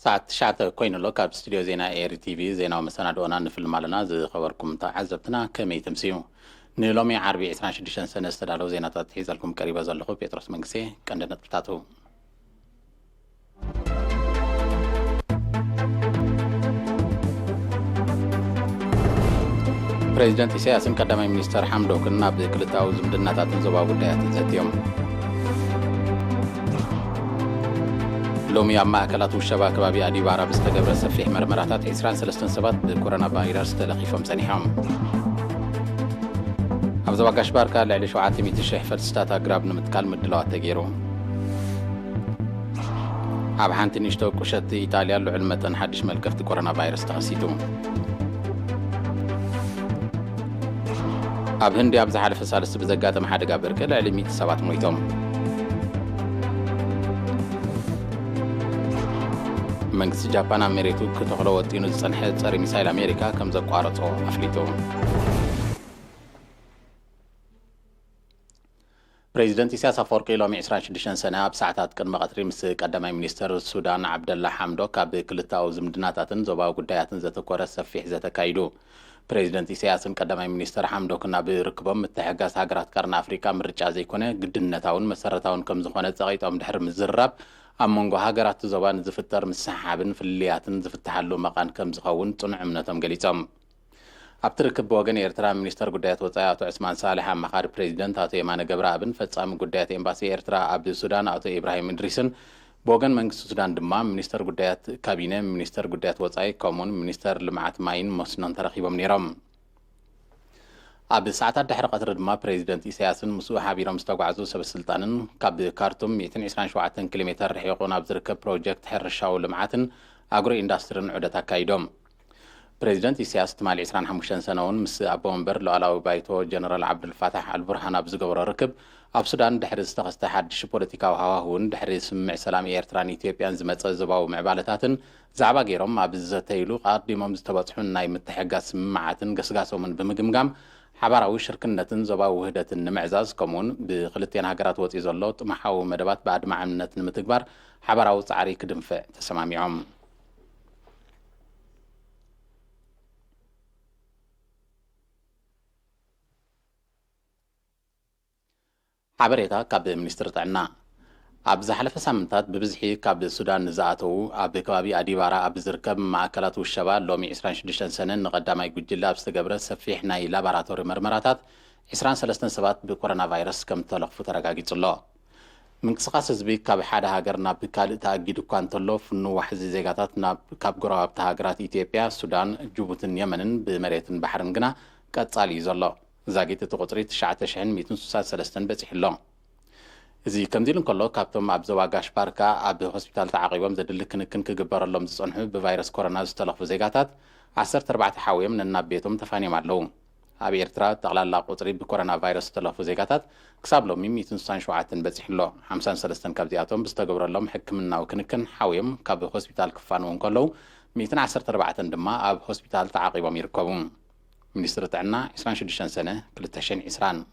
ساعة تشعة كوين اللوكا باستوديو زينا اير تي في زينا ومساندونا نفيلم مالنا زي خبركم تعزبتنا كمي تمسيو نلومي عربي 26 سنة استدالو زينا تحيز لكم قريبا زلخو بيتروس منكسي كان بتاتو بريزيدنت إسياس قدامي مينستر حمدو كنا بكلتاو زمدناتات زبابو دايات زيتيوم لومي أما أكلات والشباب كبابي أدي بارا بستقبل سفيح مرمراتات إسران سلستن سبات بكورونا فيروس تلقيفهم سنيحهم أبزا واقاش باركا لعلي شوعاتي ميت الشيح فلسطاتا قراب نمتكال مدلوات تغيرو أب حانتي نشتو كوشت إيطاليا لعلمة حدش ملكفت كورونا فيروس تغسيتو أب هندي أبزا حالف سالس بزقات محادقا بركة لعلي ميت سبات مويتهم منكس جابان أمريكا كتغلو وطينو زنحة صاري ميسايل أمريكا كم زقوارتو أفليتو بريزيدنت إسياس أفورقي لومي 26 سنة بساعتات كان مغطري مس قدامي مينستر السودان عبد الله حمدوك بكلتاو زمدناتاتن زوباو قداياتن زتكورة سفيح زتكايدو بريزيدنت إسياس قدامي مينستر حمدوك بركبهم متحقاس هاجرات كارن أفريكا مرجع زيكونه قدنتاون مسرتاون كم زخونة زغيتهم دحر مزرب أمونغو هاجرات زوبان زفتر مسحابن في اللياتن زفتحلو مقان كم زخون صنع منتهم قليتهم أبتركب بوغن إيرترا مينستر قدايات وطاياتو عثمان صالح مخار بريزيدنت أتو إيمان قبرابن فتسام قدايات إمباسي إيرترا عبد السودان أتو إبراهيم إدريسن بوغن منكس السودان دما مينستر قدايات كابينة مينستر قدايات وطاي كومون مينستر لمعات ماين مسنون ترخيبهم نيرم أب ساعات دحر قطر دما بريزيدنت إسياسن مسؤول حبيرم مستقعزو سب السلطانن كاب كارتوم 227 كيلومتر رحيقون أبزركب بروجكت حرشاو لمعاتن أغرو إندسترين عدتا كايدوم بريزيدنت إسياس تمالي 25 سنوون مس أبو منبر لعلاو بايتو جنرال عبد الفتاح البرهان أبزقور ركب أب سودان دحر استغست حدش بوليتيكا وهواهون دحر سمع سلام إيرتران إثيوبيان زمت زباو معبالتاتن زعبا غيرهم أبزتيلو قادمهم زتبطحون ناي متحقا سمعاتن قسقاسو من بمقمقام حبراوي شركنتن زباو وهدتن معزاز كمون بخلتين هاجرات وطي زلو طمحاو مدبات بعد معاملتن متكبر حبراو صعري كدنفع تسماميعهم حبريتا كاب منستر تعنا أبز حلف سامنتات ببزحي كاب السودان نزاتو أب كبابي أديبارا أب زركب معكلات والشباب لومي 26 سنة نقدم يقول بستقبل سفيح ناي لابراتوري مرمراتات 23 سبات بكورونا فيروس كم تلقفو ترقاقيت الله من قصقاس زبي كاب حدا هاجر ناب كالي تأجيدو كان تلو فنو وحزي زيغاتات ناب كاب قراب تهاجرات إثيوبيا السودان جوبوتن يمنن بمريتن بحرن جنا كاتسالي زلو زاقيت تقطري 9,263 بزح اللون إذا كم ديلن كله كابتم أبز واقاش باركا أب هوسبيتال تعاقبهم زدل كنكن كجبر اللهم زصنحو بفيروس كورونا زتلقفو زيغاتات 14 حاوية من النابيتهم تفاني معلوم أبي إرترا تغلال لا قطري بكورونا فيروس تلقفو زيغاتات كساب لهم 297 بزح اللون 53 كابزياتهم بستقبر اللهم حكمنا وكنكن حاويم كاب هوسبيتال كفانون كله 214 دما أب هوسبيتال تعاقبهم يركبون مينستر تعنا 26 سنة كل تشين إسران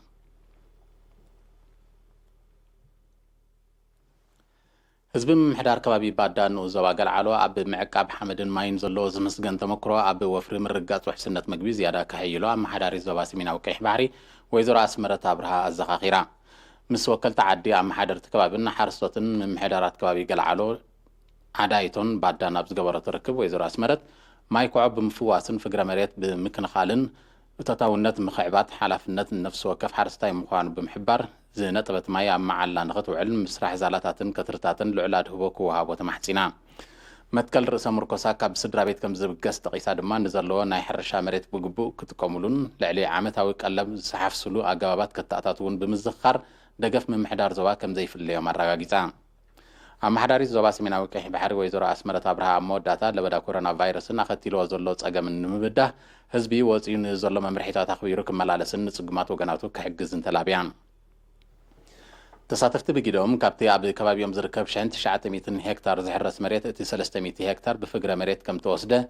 حزب محدار كبابي بادان وزواجل علو أب معقاب حمدن ماين زلو زمسجن تمكرو أب وفر مرقات وحسنة مقبي زيادة كهيلو أم محدار الزواسي من أوكيح بحري ويزور أسمرة تابرها الزخاخيرة مس وكل تعدي أم محدار كبابنا حرصتن من محدارات كبابي قل علو عدايتون بادان أبز قبرة تركب ويزور أسمرة ما يكعب مفواسن في جرامريت بمكن خالن وتطاونات مخعبات حلفنات النفس وكف حرستاي مخوان بمحبار زينة طبت مايا مع اللانغت وعلم مسرح زالاتاتن كترتاتن لعلاد هبوكو وهابو تمحتينا متكل رئيس مركوسا كاب سدرا بيت كم زبقس تقيسا دمان نزلو ناي حرشا مريت بقبو كتكملون لعلي عامتاوي قلب سحاف سلو أقابات كتاتاتون بمزخار دقف من محدار زوا كم زي في اليوم الرقاقيتا أما حداري زوباس من أوكيه بحري ويزورا أسمرة أبرها موداتا لبدا كورونا فيروس أخذتيلو زلو تساقا من مبدا حزبي وزين زلو ممرحيتا تخويرو كمالالسن تسقمات وقناتو كحقزن تلابيان تساتفت بجدهم كابتي عبد كباب يوم زركب شحن 900 هكتار زحرس مريت اتي 300 هكتار بفقرة مريت كم توسده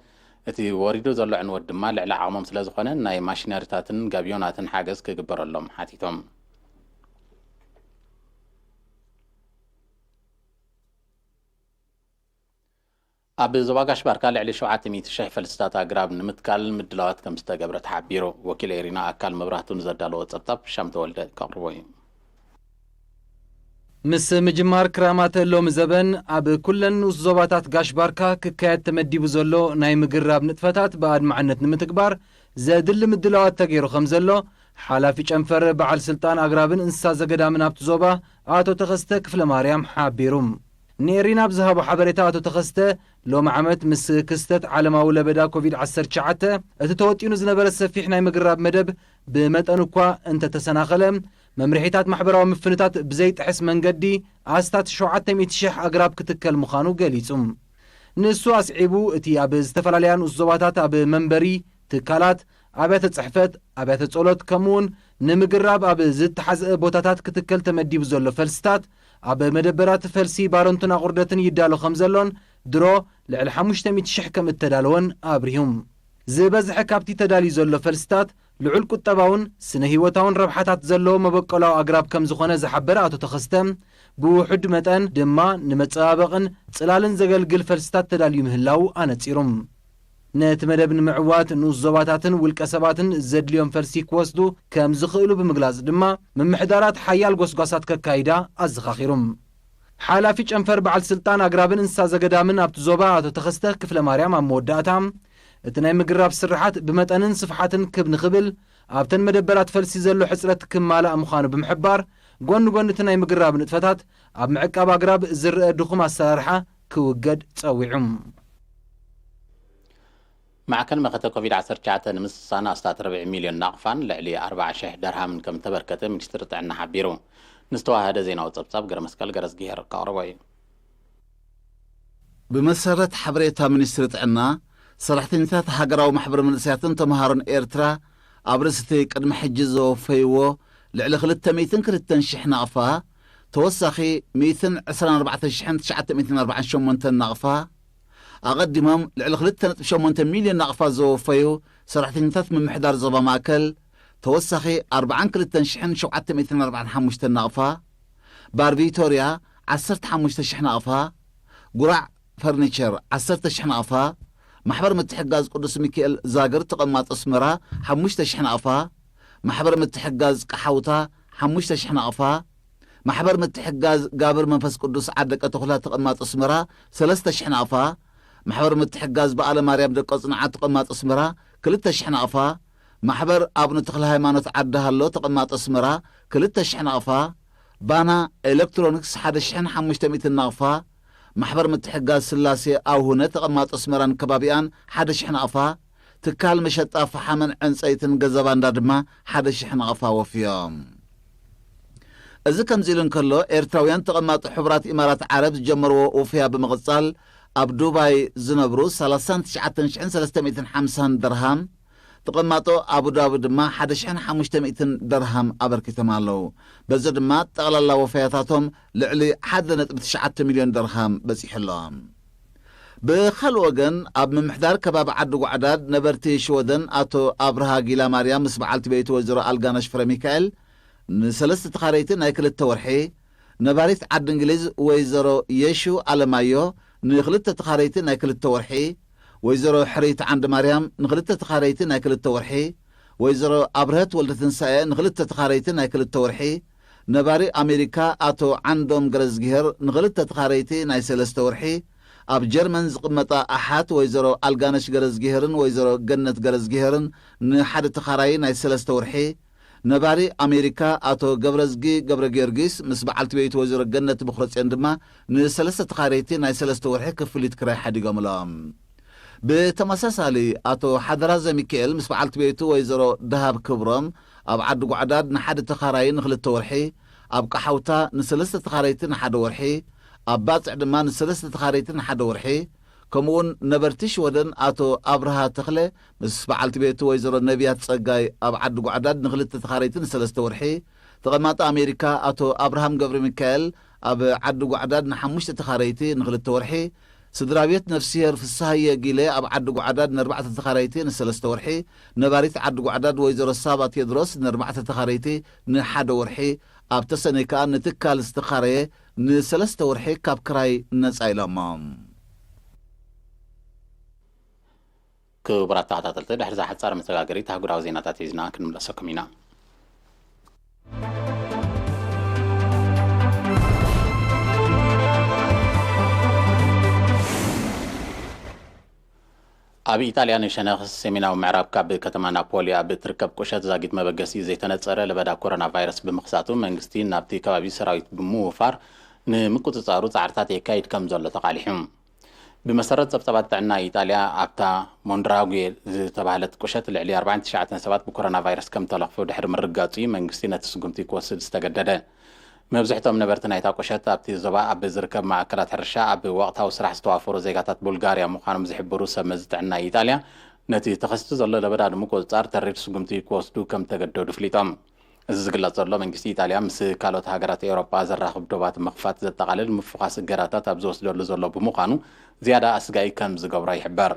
اتي واريدو زلو عن ودما لعلا عمم سلازخونه ناي ماشيناريتاتن قابيوناتن حاجز كقبر اللهم حاتيتهم ኣብ ዞባ ጋሽባርካ ልዕሊ 700,000 ፈልስታት ኣግራብ ንምትካል ምድላዋት ከም ዝተገብረ ተሓቢሩ። ወኪል ኤሪና ኣካል መብራህቱን ዘዳለዎ ጸብጻብ ሻምተወልደ ከቕርቦ እዩ። ምስ ምጅማር ክራማት ሎሚ ዘበን ኣብ ኩለን ንኡስ ዞባታት ጋሽባርካ ክካየድ ተመዲቡ ዘሎ ናይ ምግራብ ንጥፈታት ብኣድማዕነት ንምትግባር ዘድሊ ምድላዋት ተገይሩ ከም ዘሎ ሓላፊ ጨንፈር በዓል ስልጣን ኣግራብን እንስሳ ዘገዳምን ኣብቲ ዞባ ኣቶ ተኸስተ ክፍለ ማርያም ሓቢሩ። ንኤሪና ብዝሃቦ ሓበሬታ ኣቶ ተኸስተ ሎሚ ዓመት ምስ ክስተት ዓለማዊ ለበዳ ኮቪድ-19 እቲ ተወጢኑ ዝነበረ ሰፊሕ ናይ ምግራብ መደብ ብመጠኑ እኳ እንተተሰናኸለ መምርሒታት ማሕበራዊ ምፍንታት ብዘይጥሕስ መንገዲ ኣስታት 700,000 ኣግራብ ክትከል ምዃኑ ገሊጹ። ንሱ ኣስዒቡ እቲ ኣብ ዝተፈላለያ ንኡስ ዞባታት ኣብ መንበሪ ትካላት፣ ኣብያተ ጽሕፈት፣ ኣብያተ ጸሎት ከምኡውን ንምግራብ ኣብ ዝተሓዝአ ቦታታት ክትከል ተመዲቡ ዘሎ ፈልስታት ኣብ መደበራት ፈልሲ ባሮንቱን ኣቑርደትን ይዳሎ ከም ዘሎን ድሮ ልዕሊ 500,000 ከም እተዳለወን ኣብሪሁም። ዝበዝሐ ካብቲ ተዳልዩ ዘሎ ፈልስታት ልዑል ቁጠባውን ስነ ህይወታውን ረብሓታት ዘለዎ መበቀላዊ ኣግራብ ከም ዝኾነ ዝሓበረ ኣቶ ተኸስተ ብውሕድ መጠን ድማ ንመፀባበቕን ጽላልን ዘገልግል ፈልስታት ተዳልዩ ምህላው ኣነጺሩም። ነቲ መደብ ንምዕዋት ንኡስ ዞባታትን ውልቀ ሰባትን ዘድልዮም ፈልሲ ክወስዱ ከም ዝኽእሉ ብምግላጽ ድማ ምምሕዳራት ሓያል ጎስጓሳት ከካይዳ ኣዘኻኺሩም። ሓላፊ ጨንፈር በዓል ስልጣን ኣግራብን እንስሳ ዘገዳምን ኣብቲ ዞባ ኣቶ ተኸስተ ክፍለ ማርያም ኣብ መወዳእታ እቲ ናይ ምግራብ ስራሓት ብመጠንን ስፍሓትን ክብ ንኽብል ኣብተን መደበራት ፈልሲ ዘሎ ሕፅረት ክማላእ ምዃኑ ብምሕባር ጎኒ ጎኒ እቲ ናይ ምግራብ ንጥፈታት ኣብ ምዕቃብ ኣግራብ ዝርአ ድኹም ኣሰራርሓ ክውገድ ጸዊዑም። ማዕከን መኸተ ኮቪድ-19 ንምስሳና ኣስታት 40 ሚልዮን ናቕፋን ልዕሊ 40,000 ደርሃምን ከም ተበርከተ ሚኒስትሪ ጥዕና ሓቢሩ። ንዝተዋሃደ ዜናዊ ጸብጻብ ገረ መስቀል ገረዝጊሄር ከቕርቦ እዩ። ብመሰረት ሓበሬታ ሚኒስትሪ ጥዕና ሰራሕተኛታት ሃገራዊ ማሕበር መንእሰያትን ተምሃሮን ኤርትራ ኣብ ርእስቲ ቅድሚ ሕጂ ዘወፈይዎ ልዕሊ 202,000 ናቕፋ ተወሳኺ 124,948 ናቕፋ ኣቐዲሞም ልዕሊ 2.8 ሚልዮን ናቕፋ ዘወፈዩ ሰራሕተኛታት ምምሕዳር ዞባ ማእከል ተወሳኺ 42,745 ናቕፋ፣ ባር ቪቶርያ 15,000 ናቕፋ፣ ጉራዕ ፈርኒቸር 10,000 ናቕፋ፣ ማሕበር ምትሕጋዝ ቅዱስ ሚካኤል ዛገር ተቐማጦ ኣስመራ 5,000 ናቕፋ፣ ማሕበር ምትሕጋዝ ቀሓውታ 5,000 ናቕፋ፣ ማሕበር ምትሕጋዝ ጋብር መንፈስ ቅዱስ ዓደቀ ተኹላ ተቐማጦ ኣስመራ 3,000 ናቕፋ፣ ማሕበር ምትሕጋዝ በዓለ ማርያም ደቀ ጽኑዓት ተቐማጦ ኣስመራ 2,000 ናቕፋ፣ ማሕበር ኣብነ ተኽለ ሃይማኖት ዓዲ ሃሎ ተቐማጦ ኣስመራ 2,000 ናቕፋ፣ ባና ኤሌክትሮኒክስ 1,500 ናቕፋ፣ ማሕበር ምትሕጋዝ ስላሴ ኣውሁነ ተቐማጦ ኣስመራን ከባቢኣን 1,000 ናቕፋ፣ ትካል መሸጣ ፈሓመን ዕንፀይትን ገዛባንዳ ድማ 1,000 ናቕፋ ወፍዮም። እዚ ከምዚ ኢሉ እንከሎ ኤርትራውያን ተቐማጦ ሕቡራት ኢማራት ዓረብ ዝጀመርዎ ውፍያ ብምቕጻል ኣብ ዱባይ ዝነብሩ 39,350 ደርሃም ተቐማጦ ኣቡዳቢ ድማ 1,500 ደርሃም ኣበርኪቶም ኣለዉ። በዚ ድማ ጠቕላላ ወፈያታቶም ልዕሊ 1.9 ሚልዮን ደርሃም በፂሕሎም። ብኻልእ ወገን ኣብ ምምሕዳር ከባቢ ዓዲ ጓዕዳድ ነበርቲ ሽወደን ኣቶ ኣብርሃ ጊላ ማርያም ምስ በዓልቲ ቤቱ ወይዘሮ ኣልጋናሽ ፍረ ሚካኤል ንሰለስተ ተኻረይቲ ናይ 2 ወርሒ፣ ነባሪት ዓዲ እንግሊዝ ወይዘሮ የሹ ኣለማዮ ን2 ተኻረይቲ ናይ 2 ወርሒ፣ ወይዘሮ ሕሪት ዓንዲ ማርያም ን2 ተኻረይቲ ናይ 2 ወርሒ፣ ወይዘሮ ኣብርሀት ወልደ ትንሳኤ ን2 ተኻረይቲ ናይ 2 ወርሒ፣ ነባሪ ኣሜሪካ ኣቶ ዓንዶም ገረዝጊሄር ን2 ተኻረይቲ ናይ 3 ወርሒ፣ ኣብ ጀርመን ዝቕመጣ ኣሓት ወይዘሮ ኣልጋነሽ ገረዝጊሄርን ወይዘሮ ገነት ገረዝጊሄርን ን1 ተኻራይ ናይ 3 ወርሒ፣ ነባሪ ኣሜሪካ ኣቶ ገብረዝጊ ገብረ ጊዮርጊስ ምስ በዓልቲ ቤቱ ወይዘሮ ገነት ብኽረፅን ድማ ን3 ተኻረይቲ ናይ 3 ወርሒ ክፍሊት ክራይ ሓዲጎምሎም። ብተመሳሳሊ ኣቶ ሓደራዘ ሚካኤል ምስ በዓልቲ ቤቱ ወይዘሮ ድሃብ ክብሮም ኣብ ዓዲ ጓዕዳድ ን1 ተኻራይ ን2 ወርሒ፣ ኣብ ቀሓውታ ን3 ተኻረይቲ ን1 ወርሒ፣ ኣብ ባፅዕ ድማ ን3 ተኻረይቲ ን1 ወርሒ፣ ከምኡውን ነበርቲ ሽወደን ኣቶ ኣብርሃ ተኽለ ምስ በዓልቲ ቤቱ ወይዘሮ ነቢያት ጸጋይ ኣብ ዓዲ ጓዕዳድ ን2 ተኻረይቲ ን3 ወርሒ፣ ተቐማጣ ኣሜሪካ ኣቶ ኣብርሃም ገብረ ሚካኤል ኣብ ዓዲ ጓዕዳድ ን5 ተኻረይቲ ን2 ወርሒ፣ ስድራ ቤት ነፍሲሄር ፍሳሃየ ጊሌ ኣብ ዓዲ ጓዕዳድ ን4 ተኻረይቲ ን3 ወርሒ፣ ነባሪት ዓዲ ጓዕዳድ ወይዘሮ ሳባ ቴድሮስ ን4 ተኻረይቲ ን1 ወርሒ፣ ኣብ ተሰነይ ከዓ ንትካል ዝተኻረየ ን3 ወርሒ ካብ ክራይ ነጻ ኢሎሞም። ክቡራት ተኸታተልቲ ድሕሪ ሓፃር መሰጋገሪት ሃገራዊ ዜናታት ሒዝና ክንምለሰኩም ኢና ኣብ ኢጣልያ ንሸነኽ ሰሜናዊ ምዕራብ ካብ ከተማ ናፖሊ ኣብ ትርከብ ቁሸት ዛጊት መበገሲ ዘይተነፀረ ለበዳ ኮሮና ቫይረስ ብምኽሳቱ መንግስቲ ናብቲ ከባቢ ሰራዊት ብምውፋር ንምቁፅፃሩ ፃዕርታት የካይድ ከም ዘሎ ተቃሊሑ بمسرت ጸብጻባት ጥዕና ኢጣልያ ኣብታ ሞንድራጉዌ ዝተባህለት ቁሸት ልዕሊ 49 ሰባት ብኮሮና ቫይረስ ከም ተለኽፉ ድሕሪ ምርጋፁ መንግስቲ ነቲ ስጉምቲ ክወስድ ዝተገደደ መብዛሕትኦም ነበርቲ ናይታ ቁሸት ኣብቲ ዞባ ኣብ ዝርከብ ማእከላት ሕርሻ ኣብ ወቕታዊ ስራሕ ዝተዋፈሩ ዜጋታት ቡልጋርያ ምዃኖም ዝሕብሩ ሰብ መዚ ጥዕና ኢጣልያ ነቲ ተኸስቲ ዘሎ ለበዳ ንምቁፅፃር ተሪር ስጉምቲ ክወስዱ ከም ተገደዱ ፍሊጦም እዚ ዝግለጽ ዘሎ መንግስቲ ኢጣልያ ምስ ካልኦት ሃገራት ኤውሮጳ ዘራኽብ ዶባት ምኽፋት ዘጠቓልል ምፍዃስ እገዳታት ኣብ ዝወስደሉ ዘሎ ብምዃኑ ዝያዳ ኣስጋኢ ከም ዝገብሮ ይሕበር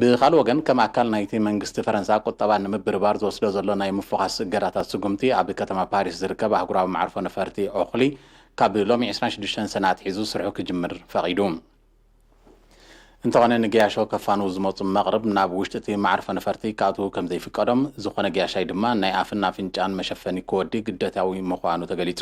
ብኻልእ ወገን ከም ኣካል ናይቲ መንግስቲ ፈረንሳ ቁጠባ ንምብርባር ዝወስዶ ዘሎ ናይ ምፍዃስ እገዳታት ስጉምቲ ኣብ ከተማ ፓሪስ ዝርከብ ኣህጉራዊ ማዕርፎ ነፈርቲ ኦኽሊ ካብ ሎሚ 26 ሰነ ኣትሒዙ ስርሑ ክጅምር ፈቒዱ እንተኾነ ንግያሾ ከፋኑ ዝመፁ መቕረብ ናብ ውሽጢ እቲ ማዕርፎ ነፈርቲ ካእትዉ ከም ዘይፍቀዶም ዝኾነ ግያሻይ ድማ ናይ ኣፍና ኣፍንጫን መሸፈኒ ክወዲ ግደታዊ ምዃኑ ተገሊጹ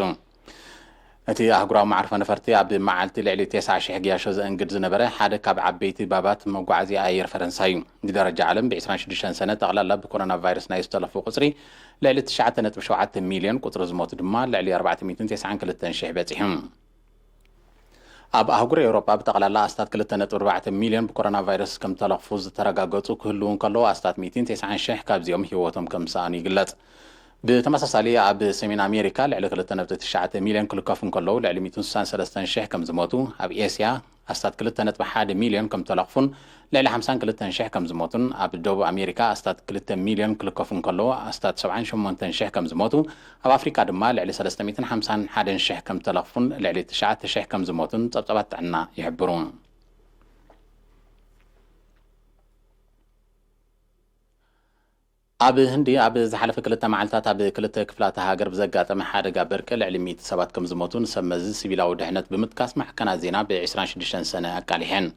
እቲ ኣህጉራዊ ማዕርፎ ነፈርቲ ኣብ መዓልቲ ልዕሊ 9,000 ግያሾ ዘእንግድ ዝነበረ ሓደ ካብ ዓበይቲ ባባት መጓዓዝያ ኣየር ፈረንሳይ እዩ ብደረጃ ዓለም ብ26 ሰነ ጠቕላላ ብኮሮና ቫይረስ ናይ ዝተለፉ ቁፅሪ ልዕሊ 9.7 ሚልዮን ቁፅሪ ዝሞቱ ድማ ልዕሊ 492,000 በፂሑ ኣብ ኣህጉር ኤውሮጳ ብጠቕላላ ኣስታት 2.4 ሚልዮን ብኮሮና ቫይረስ ከም ተለኽፉ ዝተረጋገፁ ክህልውን ከለዉ ኣስታት 190,000 ካብዚኦም ህይወቶም ከም ዝሰኣኑ ይግለጽ ብተመሳሳሊ ኣብ ሰሜን ኣሜሪካ ልዕሊ 2.9 ሚልዮን ክልከፉን ከለዉ ልዕሊ 163,000 ከም ዝሞቱ ኣብ ኤስያ ኣስታት 2.1 ሚልዮን ከም ተለኽፉን ልዕሊ 52,000 ከም ዝሞቱን ኣብ ደቡብ ኣሜሪካ ኣስታት 2 ሚልዮን ክልከፉን ከለዉ ኣስታት 78,000 ከም ዝሞቱ ኣብ ኣፍሪካ ድማ ልዕሊ 351,000 ከም ተለኽፉን ልዕሊ 9,000 ከም ዝሞቱን ጸብጻባት ጥዕና ይሕብሩ ኣብ ህንዲ ኣብ ዝሓለፈ 2 መዓልትታት ኣብ 2 ክፍላት ሃገር ብዘጋጠመ ሓደጋ በርቂ ልዕሊ 100 ሰባት ከም ዝሞቱን ሰብ መዚ ሲቪላዊ ድሕነት ብምጥቃስ ማሕከናት ዜና ብ26 ሰነ ኣቃሊሐን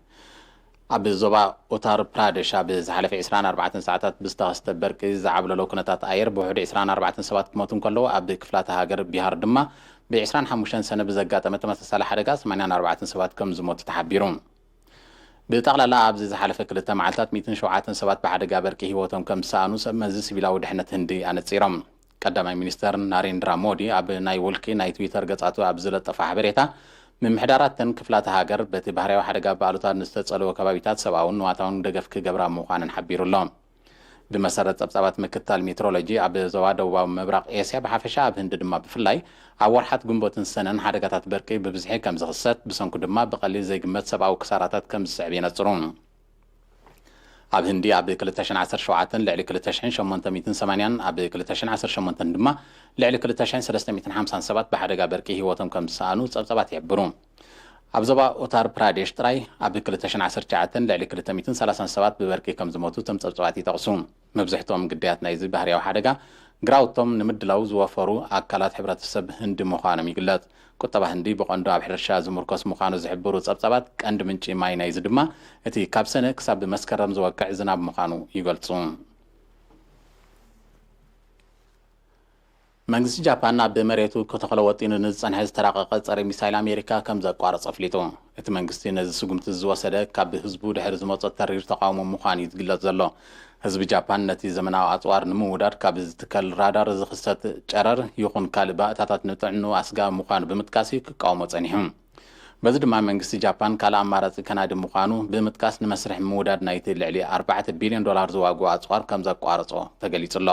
ኣብ ዞባ ኡታር ፕራዴሽ ኣብ ዝሓለፈ 24 ሰዓታት ብዝተኸስተ በርቂ ዝዓብለሎ ኩነታት ኣየር ብውሕዱ 24 ሰባት ክሞቱን ከለዉ ኣብ ክፍላት ሃገር ቢሃር ድማ ብ25 ሰነ ብዘጋጠመ ተመሳሳሊ ሓደጋ 84 ሰባት ከም ዝሞቱ ተሓቢሩ ብጠቕላላ ኣብዚ ዝሓለፈ 2 መዓልትታት 107 ሰባት ብሓደጋ በርቂ ህይወቶም ከም ዝሰኣኑ ሰብ መዚ ሲቪላዊ ድሕነት ህንዲ ኣነፂሮም ቀዳማይ ሚኒስተር ናሬንድራ ሞዲ ኣብ ናይ ውልቂ ናይ ትዊተር ገጻቱ ኣብ ዝለጠፈ ሓበሬታ ምምሕዳራትን ክፍላት ሃገር በቲ ባህርያዊ ሓደጋ በኣሉታት ንዝተጸለወ ከባቢታት ሰብኣውን ንዋታውን ደገፍ ክገብራ ምዃንን ሓቢሩሎም ብመሰረት ጸብጻባት ምክትታል ሜትሮሎጂ ኣብ ዞባ ደቡባዊ ምብራቕ ኤስያ ብሓፈሻ ኣብ ህንዲ ድማ ብፍላይ ኣብ ወርሓት ግንቦትን ሰነን ሓደጋታት በርቂ ብብዝሒ ከም ዝኽሰት ብሰንኩ ድማ ብቐሊል ዘይግመት ሰብኣዊ ክሳራታት ከም ዝስዕብ የነጽሩ ኣብ ህንዲ ኣብ 2017 ልዕሊ 2880 ኣብ 2018 ድማ ልዕሊ 2350 ሰባት ብሓደጋ በርቂ ህይወቶም ከም ዝሰኣኑ ጸብጻባት ይሕብሩ ኣብ ዞባ ኡታር ፕራዴሽ ጥራይ ኣብ 2019 ልዕሊ 230 ሰባት ብበርቂ ከም ዝሞቱ እቶም ጸብጻባት ይጠቕሱ መብዛሕትኦም ግዳያት ናይዚ ባህርያዊ ሓደጋ ግራውቶም ንምድላው ዝወፈሩ ኣካላት ሕብረተሰብ ህንዲ ምዃኖም ይግለጽ ቁጠባ ህንዲ ብቐንዱ ኣብ ሕርሻ ዝምርኮስ ምዃኑ ዝሕብሩ ጸብጻባት ቀንዲ ምንጪ ማይ ናይዚ ድማ እቲ ካብ ሰነ ክሳብ መስከረም ዝወቅዕ ዝናብ ምዃኑ ይገልጹ መንግስቲ ጃፓን ኣብ መሬቱ ከተኸለ ወጢኑ ንዝጸንሐ ዝተራቐቐ ጸረ ሚሳይል ኣሜሪካ ከም ዘቋረጸ ኣፍሊጡ እቲ መንግስቲ ነዚ ስጉምቲ ዝወሰደ ካብ ህዝቡ ድሕሪ ዝመጸ ተሪር ተቃውሞ ምዃኑ ይግለጽ ዘሎ ህዝቢ ጃፓን ነቲ ዘመናዊ ኣጽዋር ንምውዳድ ካብ ዝትከል ራዳር ዝኽሰት ጨረር ይኹን ካልእ ባእታታት ንጥዕኑ ኣስጋ ምዃኑ ብምጥቃስ ክቃወሞ ጸኒሑ በዚ ድማ መንግስቲ ጃፓን ካልእ ኣማራጺ ከናዲ ምዃኑ ብምጥቃስ ንመስርሕ ምውዳድ ናይቲ ልዕሊ 4 ቢልዮን ዶላር ዝዋግኡ ኣጽዋር ከም ዘቋረጾ ተገሊጹ ኣሎ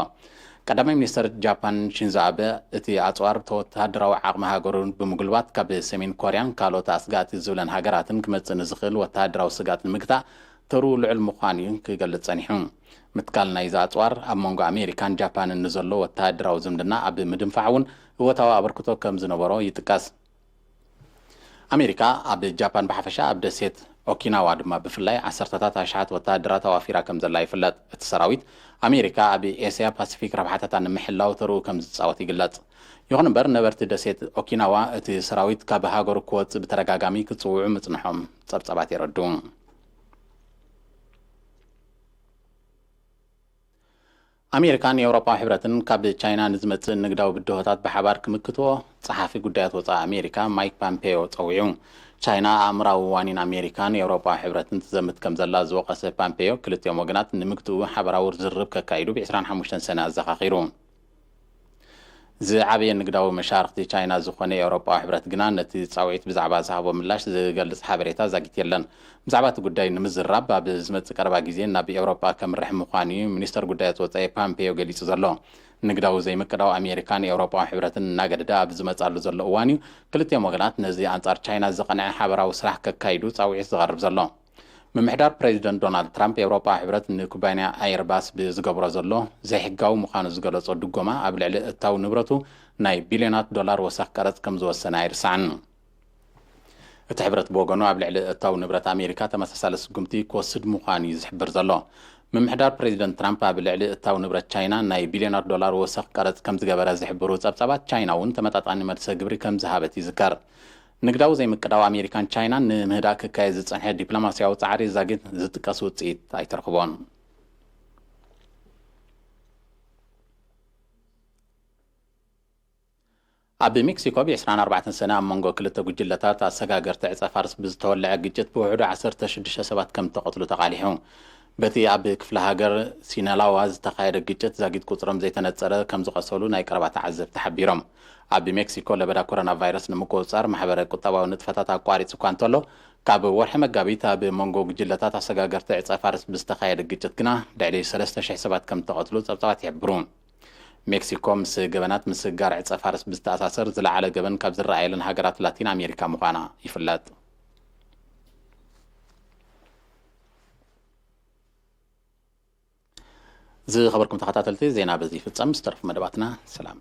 ቀዳማይ ሚኒስተር ጃፓን ሺንዞ አቤ እቲ ኣጽዋር ወተሃደራዊ ዓቕሚ ሃገሩን ብምጉልባት ካብ ሰሜን ኮርያን ካልኦት ኣስጋቲ ዝብለን ሃገራትን ክመጽእ ንዝኽእል ወተሃደራዊ ስጋት ንምግታእ ተሩ ልዑል ምዃኑ ክገልጽ ጸኒሑ ምትካል ናይዚ ኣጽዋር ኣብ መንጎ ኣሜሪካን ጃፓንን ንዘሎ ወተሃደራዊ ዝምድና ኣብ ምድንፋዕ እውን እወታዊ ኣበርክቶ ከም ዝነበሮ ይጥቀስ ኣሜሪካ ኣብ ጃፓን ብሓፈሻ ኣብ ደሴት ኦኪናዋ ድማ ብፍላይ 10ታት ኣሽሓት ወተሃደራት ኣዋፊራ ከም ዘላ ይፍለጥ እቲ ሰራዊት ኣሜሪካ ኣብ ኤስያ ፓሲፊክ ረብሓታት ንምሕላው ተርኡ ከም ዝጻወት ይግለጽ ይኹን እምበር ነበርቲ ደሴት ኦኪናዋ እቲ ሰራዊት ካብ ሃገሩ ክወጽእ ብተደጋጋሚ ክጽውዑ ምጽንሖም ጸብጻባት የረዱ ኣሜሪካን የአውሮፓ ሕብረትን ካብ ቻይና ንዝመጽእ ንግዳዊ ብድሆታት ብሓባር ክምክትዎ ጸሓፊ ጉዳያት ወጻኢ ኣሜሪካ ማይክ ፖምፔዮ ጸዊዑ ቻይና ኣእምራዊ ዋኒን ኣሜሪካን የአውሮፓ ሕብረትን ትዘምት ከም ዘላ ዝወቀሰ ፖምፔዮ ክልቲኦም ወገናት ንምክትኡ ሓበራዊ ዝርርብ ከካይዱ ብ25 ሰነ ኣዘኻኺሩ ዝዓበየ ንግዳዊ መሻርክቲ ቻይና ዝኾነ የአውሮፓ ሕብረት ግና ነቲ ጻውዒት ብዛዕባ ዝሃቦ ምላሽ ዝገልጽ ሓበሬታ ዘጊት የለን ብዛዕባ እቲ ጉዳይ ንምዝራብ ኣብ ዝመጽእ ቀረባ ግዜ ናብ ኤውሮፓ ከምርሕ ምዃኑ ሚኒስተር ጉዳያት ወጻኢ ፖምፔዮ ገሊጹ ዘሎ ንግዳዊ ዘይምቅዳው ኣሜሪካን የአውሮፓ ሕብረትን እናገደዳ ኣብ ዝመጻሉ ዘሎ እዋን እዩ ክልቲኦም ወገናት ነዚ ኣንጻር ቻይና ዝቐንዐ ሓበራዊ ስራሕ ከካይዱ ጻውዒት ዝቐርብ ዘሎ ምምሕዳር ፕሬዚደንት ዶናልድ ትራምፕ የአውሮፓ ሕብረት ንኩባንያ ኣይርባስ ብዝገብሮ ዘሎ ዘይሕጋዊ ምዃኑ ዝገለጾ ድጎማ ኣብ ልዕሊ እታው ንብረቱ ናይ ቢልዮናት ዶላር ወሳኽ ቀረጽ ከም ዝወሰነ ኣይርስዓን እቲ ሕብረት ብወገኑ ኣብ ልዕሊ እታው ንብረት ኣሜሪካ ተመሳሳሊ ስጉምቲ ክወስድ ምዃኑ እዩ ዝሕብር ዘሎ ምምሕዳር ፕሬዚደንት ትራምፕ ኣብ ልዕሊ እታው ንብረት ቻይና ናይ ቢልዮናት ዶላር ወሳኽ ቀረጽ ከም ዝገበረ ዝሕብሩ ጸብጻባት ቻይና እውን ተመጣጣኒ መልሰ ግብሪ ከም ዝሃበት ይዝከር ንግዳዊ ዘይምቅዳው ኣሜሪካን ቻይናን ንምህዳእ ክካየድ ዝጸንሐ ዲፕሎማስያዊ ጻዕሪ ዛጊት ዝጥቀስ ውጽኢት ኣይተረኽቦን ኣብ ሜክሲኮ ብ24 ሰነ ኣብ መንጎ ክልተ ጉጅለታት ኣሰጋገርቲ ዕፀ ፋርስ ብዝተወልዐ ግጭት ብውሕዱ 16 ሰባት ከም ተቐትሉ ተቓሊሑ በቲ ኣብ ክፍለ ሃገር ሲናላዋ ዝተኻየደ ግጭት ዛጊት ቁፅሮም ዘይተነፀረ ከም ዝቐሰሉ ናይ ቀረባ ተዓዘብቲ ሓቢሮም ኣብ ሜክሲኮ ለበዳ ኮሮና ቫይረስ ንምቁፅጻር ማሕበረ ቁጠባዊ ንጥፈታት ኣቋሪፅ እኳ እንተሎ ካብ ወርሒ መጋቢት ኣብ መንጎ ጉጅለታት ኣሰጋገርቲ ዕፀ ፋርስ ብዝተኻየደ ግጭት ግና ልዕሊ 3,000 ሰባት ከም ተቐትሉ ጸብጻባት ይሕብሩ ሜክሲኮ ምስ ገበናት ምስጋር ዕፀ ፋርስ ብዝተኣሳሰር ዝለዓለ ገበን ካብ ዝረኣየለን ሃገራት ላቲን ኣሜሪካ ምዃና ይፍለጥ ዝኸበርኩም ተኸታተልቲ ዜና በዚ ፍጸም ዝተረፉ መደባትና ሰላም